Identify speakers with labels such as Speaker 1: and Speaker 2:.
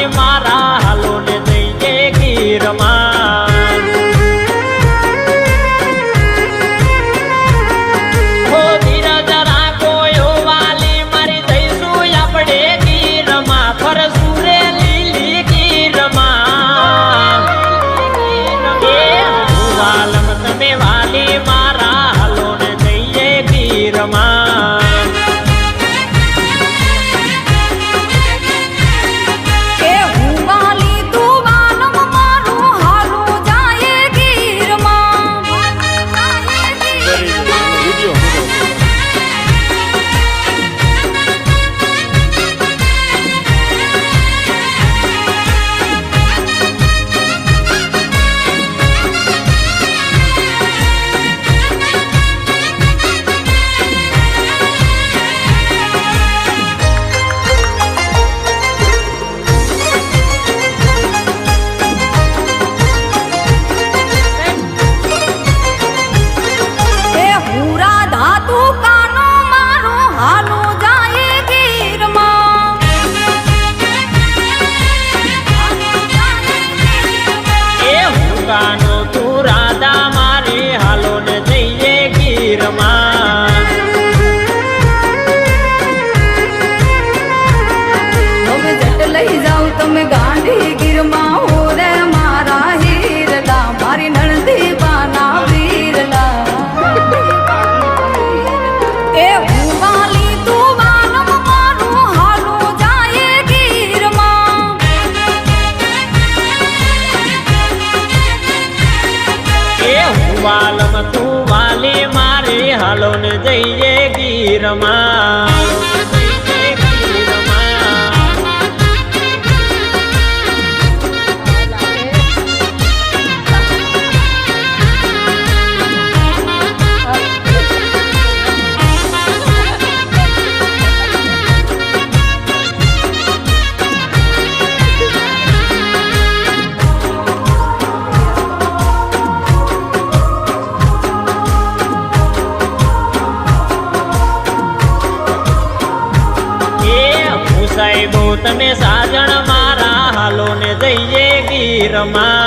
Speaker 1: વાલી મારા હાલો ને જઈએ ગીરમાં હો ધીરજ રાખો યો વાલી મારી જઈશું આપણે ગીરમાં ફરશું રે લીલી ગીરમાં એ વાલમ તમે વાલી મારા હાલો ને જઈએ ગીરમાં
Speaker 2: લઈ જાઉં તમે ગાંધી ગીરમાં હો રે મારા હીરલા મારી નણંદી બાના વીરલા એ હું વાલી તું વાલમ મારું હાલું જાય ગીરમાં
Speaker 1: એ હું વાલમ તું વાલી મારી હાલો ને જઈએ ગીરમાં સાહેબો તમે સાજણ મારા હાલો ને જઈએ ગીરમાં